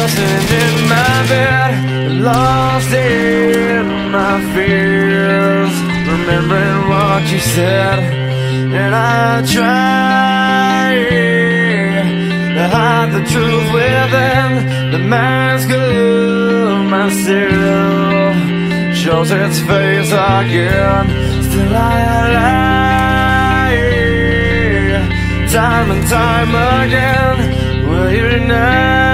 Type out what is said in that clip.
sitting in my bed, lost in my fears, remembering what you said. And I try to hide the truth within the mask of myself. Shows its face again. Still I lie, time and time again. Will you deny?